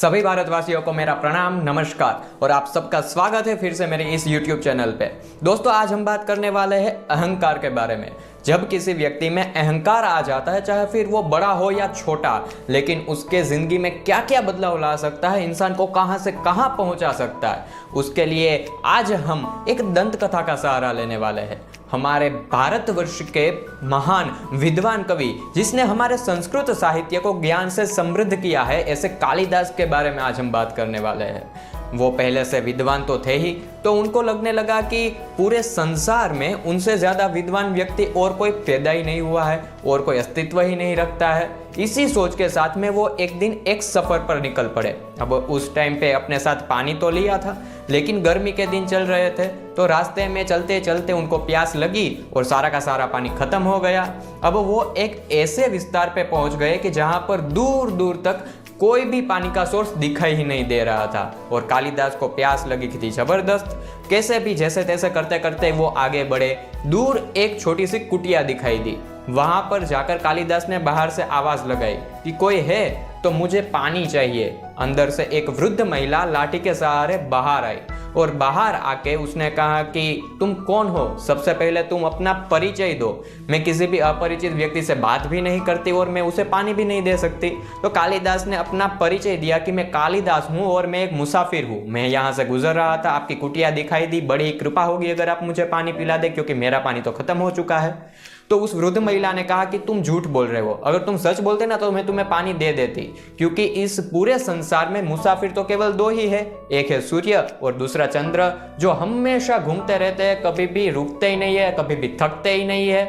सभी भारतवासियों को मेरा प्रणाम, नमस्कार और आप सबका स्वागत है फिर से मेरे इस YouTube चैनल पे। दोस्तों, आज हम बात करने वाले हैं अहंकार के बारे में। जब किसी व्यक्ति में अहंकार आ जाता है, चाहे फिर वो बड़ा हो या छोटा, लेकिन उसके ज़िंदगी में क्या क्या बदलाव ला सकता है, इंसान को कहाँ से कहाँ पहुँचा सकता है, उसके लिए आज हम एक दंत कथा का सहारा लेने वाले हैं। हमारे भारतवर्ष के महान विद्वान कवि, जिसने हमारे संस्कृत साहित्य को ज्ञान से समृद्ध किया है, ऐसे कालिदास के बारे में आज हम बात करने वाले हैं। वो पहले से विद्वान तो थे ही, तो उनको लगने लगा कि पूरे संसार में उनसे ज़्यादा विद्वान व्यक्ति और कोई पैदा ही नहीं हुआ है और कोई अस्तित्व ही नहीं रखता है। इसी सोच के साथ में वो एक दिन एक सफ़र पर निकल पड़े। अब उस टाइम पे अपने साथ पानी तो लिया था, लेकिन गर्मी के दिन चल रहे थे, तो रास्ते में चलते चलते उनको प्यास लगी और सारा का सारा पानी खत्म हो गया। अब वो एक ऐसे विस्तार पे पहुंच गए कि जहाँ पर दूर दूर तक कोई भी पानी का सोर्स दिखाई ही नहीं दे रहा था और कालिदास को प्यास लगी थी जबरदस्त। कैसे भी जैसे तैसे करते करते वो आगे बढ़े। दूर एक छोटी सी कुटिया दिखाई दी। वहां पर जाकर कालिदास ने बाहर से आवाज लगाई कि कोई है तो मुझे पानी चाहिए। अंदर से एक वृद्ध महिला लाठी के सहारे बाहर आई और बाहर आके उसने कहा कि तुम कौन हो, सबसे पहले तुम अपना परिचय दो। मैं किसी भी अपरिचित व्यक्ति से बात भी नहीं करती और मैं उसे पानी भी नहीं दे सकती। तो कालिदास ने अपना परिचय दिया कि मैं कालिदास हूँ और मैं एक मुसाफिर हूँ। मैं यहाँ से गुजर रहा था, आपकी कुटिया दिखाई दी, बड़ी कृपा होगी अगर आप मुझे पानी पिला दे, क्योंकि मेरा पानी तो खत्म हो चुका है। तो उस वृद्ध महिला ने कहा कि तुम झूठ बोल रहे हो, अगर तुम सच बोलते ना तो मैं तुम्हें पानी दे देती, क्योंकि इस पूरे संसार में मुसाफिर तो केवल दो ही है, एक है सूर्य और दूसरा चंद्र, जो हमेशा घूमते रहते हैं, कभी भी रुकते ही नहीं है, कभी भी थकते ही नहीं है।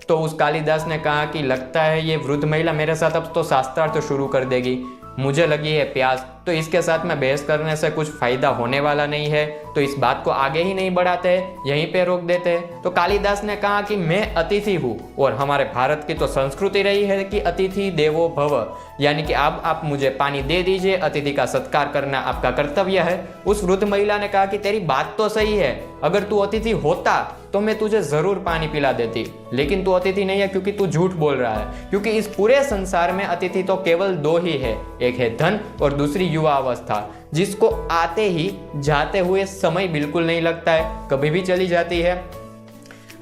तो उस कालिदास ने कहा कि लगता है ये वृद्ध महिला मेरे साथ अब तो शास्त्रार्थ शुरू कर देगी। मुझे लगी है प्यास, तो इसके साथ में बहस करने से कुछ फायदा होने वाला नहीं है, तो इस बात को आगे ही नहीं बढ़ाते, यहीं पे रोक देते। तो कालिदास ने कहा कि मैं अतिथि हूँ और हमारे भारत की तो संस्कृति रही है कि अतिथि देवो भव, यानी कि अब आप मुझे पानी दे दीजिए, अतिथि का सत्कार करना आपका कर्तव्य है। उस वृद्ध महिला ने कहा कि तेरी बात तो सही है, अगर तू अतिथि होता तो मैं तुझे जरूर पानी पिला देती, लेकिन तू अतिथि नहीं है क्योंकि तू झूठ बोल रहा है, क्योंकि इस पूरे संसार में अतिथि तो केवल दो ही है, एक है धन और दूसरी युवा अवस्था, जिसको आते ही जाते हुए समय बिल्कुल नहीं लगता है, कभी भी चली जाती है।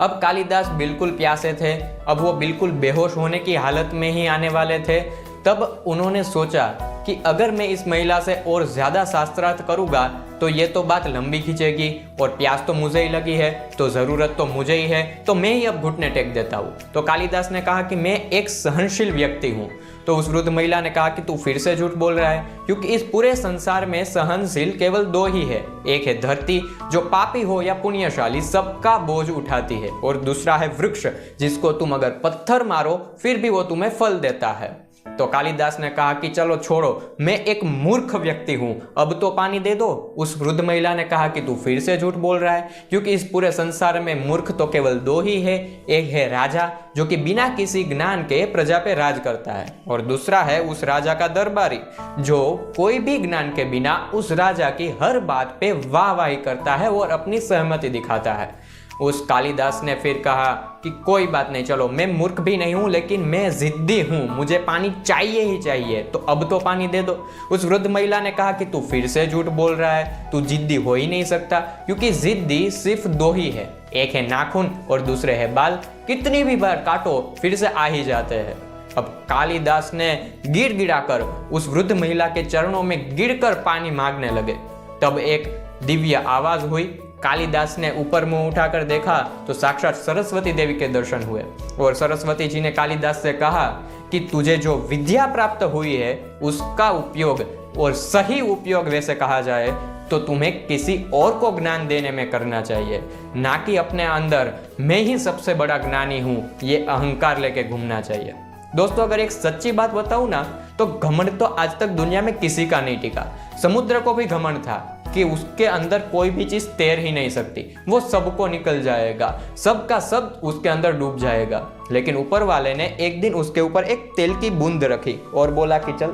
अब कालिदास बिल्कुल प्यासे थे, अब वो बिल्कुल बेहोश होने की हालत में ही आने वाले थे। तब उन्होंने सोचा कि अगर मैं इस महिला से और ज़्यादा शास्त्रार्थ करूँगा तो ये तो बात लंबी खींचेगी और प्यास तो मुझे ही लगी है, तो ज़रूरत तो मुझे ही है, तो मैं ही अब घुटने टेक देता हूँ। तो कालिदास ने कहा कि मैं एक सहनशील व्यक्ति हूँ। तो उस वृद्ध महिला ने कहा कि तू फिर से झूठ बोल रहा है, क्योंकि इस पूरे संसार में सहनशील केवल दो ही है, एक है धरती जो पापी हो या पुण्यशाली सबका बोझ उठाती है, और दूसरा है वृक्ष जिसको तुम अगर पत्थर मारो फिर भी वो तुम्हें फल देता है। तो कालिदास ने कहा कि चलो छोड़ो, मैं एक मूर्ख व्यक्ति हूं, अब तो पानी दे दो। उस वृद्ध महिला ने कहा कि तू फिर से झूठ बोल रहा है, क्योंकि इस पूरे संसार में मूर्ख तो केवल दो ही है, एक है राजा जो कि बिना किसी ज्ञान के प्रजा पे राज करता है, और दूसरा है उस राजा का दरबारी जो कोई भी ज्ञान के बिना उस राजा की हर बात पे वाहवाही करता है और अपनी सहमति दिखाता है। उस कालिदास ने फिर कहा कि कोई बात नहीं, चलो मैं मूर्ख भी नहीं हूं, लेकिन मैं जिद्दी हूं, मुझे पानी चाहिए ही चाहिए, तो अब तो पानी दे दो। उस वृद्ध महिला ने कहा कि तू फिर से झूठ बोल रहा है, तू जिद्दी हो ही नहीं सकता, क्योंकि जिद्दी सिर्फ दो ही है, एक है नाखून और दूसरे है बाल, कितनी भी बार काटो फिर से आ ही जाते हैं। अब कालिदास ने गिड़गिड़ाकर उस वृद्ध महिला के चरणों में गिरकर पानी मांगने लगे। तब एक दिव्य आवाज हुई। कालिदास ने ऊपर मुंह उठाकर देखा तो साक्षात सरस्वती देवी के दर्शन हुए, और सरस्वती जी ने कालिदास से कहा कि तुझे जो विद्या प्राप्त हुई है उसका उपयोग, और सही उपयोग वैसे कहा जाए तो तुम्हें किसी और को ज्ञान देने में करना चाहिए, ना कि अपने अंदर मैं ही सबसे बड़ा ज्ञानी हूँ ये अहंकार लेके घूमना चाहिए। दोस्तों, अगर एक सच्ची बात बताऊं ना तो घमंड तो आज तक दुनिया में किसी का नहीं टिका। समुद्र को भी घमंड था कि उसके अंदर कोई भी चीज तैर ही नहीं सकती, वो सबको निकल जाएगा, सबका सब उसके अंदर डूब जाएगा। लेकिन ऊपर वाले ने एक दिन उसके ऊपर एक तेल की बूंद रखी और बोला कि चल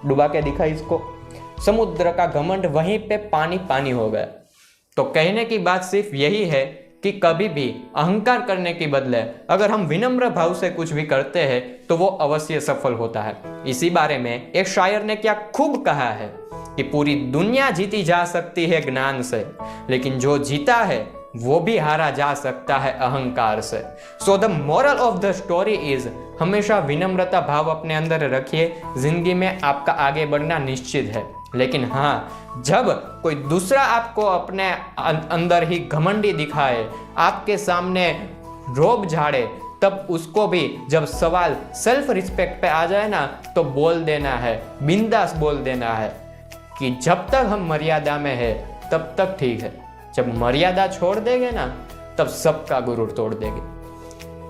डुबा के दिखा इसको। समुद्र का घमंड वहीं पे पानी पानी हो गया। तो कहने की बात सिर्फ यही है कि कभी भी अहंकार करने के बदले अगर हम विनम्र भाव से कुछ भी करते हैं तो वो अवश्य सफल होता है। इसी बारे में एक शायर ने क्या खूब कहा है कि पूरी दुनिया जीती जा सकती है ज्ञान से, लेकिन जो जीता है वो भी हारा जा सकता है अहंकार से। So the moral of the story is, हमेशा विनम्रता भाव अपने अंदर रखिए, जिंदगी में आपका आगे बढ़ना निश्चित है। लेकिन हाँ, जब कोई दूसरा आपको अपने अंदर ही घमंडी दिखाए, आपके सामने रोब झाड़े, तब उसको भी जब सवाल सेल्फ रिस्पेक्ट पे आ जाए ना, तो बोल देना है, बिंदास बोल देना है कि जब तक हम मर्यादा में है तब तक ठीक है, जब मर्यादा छोड़ देंगे ना तब सबका गुरूर तोड़ देंगे।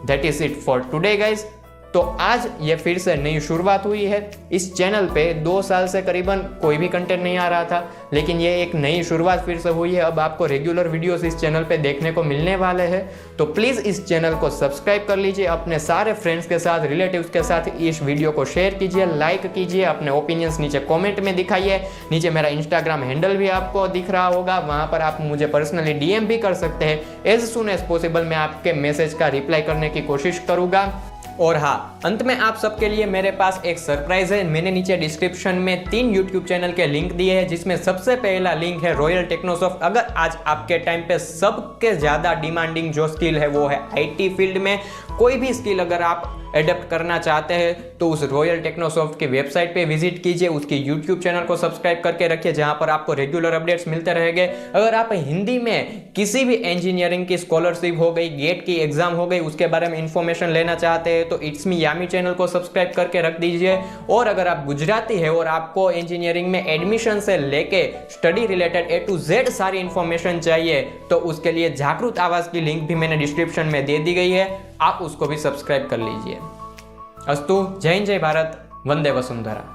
That is it for today guys. तो आज ये फिर से नई शुरुआत हुई है। इस चैनल पे 2 साल से करीबन कोई भी कंटेंट नहीं आ रहा था, लेकिन ये एक नई शुरुआत फिर से हुई है। अब आपको रेगुलर वीडियोस इस चैनल पे देखने को मिलने वाले हैं। तो प्लीज़ इस चैनल को सब्सक्राइब कर लीजिए, अपने सारे फ्रेंड्स के साथ, रिलेटिव्स के साथ इस वीडियो को शेयर कीजिए, लाइक कीजिए, अपने ओपिनियंस नीचे कॉमेंट में दिखाइए। नीचे मेरा इंस्टाग्राम हैंडल भी आपको दिख रहा होगा, वहाँ पर आप मुझे पर्सनली DM भी कर सकते हैं। एज सुन एज पॉसिबल मैं आपके मैसेज का रिप्लाई करने की कोशिश करूँगा। और हाँ, अंत में आप सबके लिए मेरे पास एक सरप्राइज है। मैंने नीचे डिस्क्रिप्शन में 3 यूट्यूब चैनल के लिंक दिए हैं, जिसमें सबसे पहला लिंक है रॉयल टेक्नोसॉफ्ट। अगर आज आपके टाइम पे सबके ज़्यादा डिमांडिंग जो स्किल है वो है IT फील्ड में, कोई भी स्किल अगर आप एडेप्ट करना चाहते हैं तो उस रॉयल टेक्नोसॉफ्ट की वेबसाइट पे विजिट कीजिए, उसकी यूट्यूब चैनल को सब्सक्राइब करके रखिए, जहां पर आपको रेगुलर अपडेट्स मिलते रहेंगे। अगर आप हिंदी में किसी भी इंजीनियरिंग की स्कॉलरशिप हो गई, गेट की एग्जाम हो गई, उसके बारे में इंफॉर्मेशन लेना चाहते हैं तो इट्स मी यामी चैनल को सब्सक्राइब करके रख दीजिए। और अगर आप गुजराती है और आपको इंजीनियरिंग में एडमिशन से लेके study related A to Z सारी इंफॉर्मेशन चाहिए तो उसके लिए जागृत आवाज की लिंक भी मैंने डिस्क्रिप्शन में दे दी गई है, आप उसको भी सब्सक्राइब कर लीजिए। अस्तु, जय हिंद, जय भारत, वंदे वसुंधरा।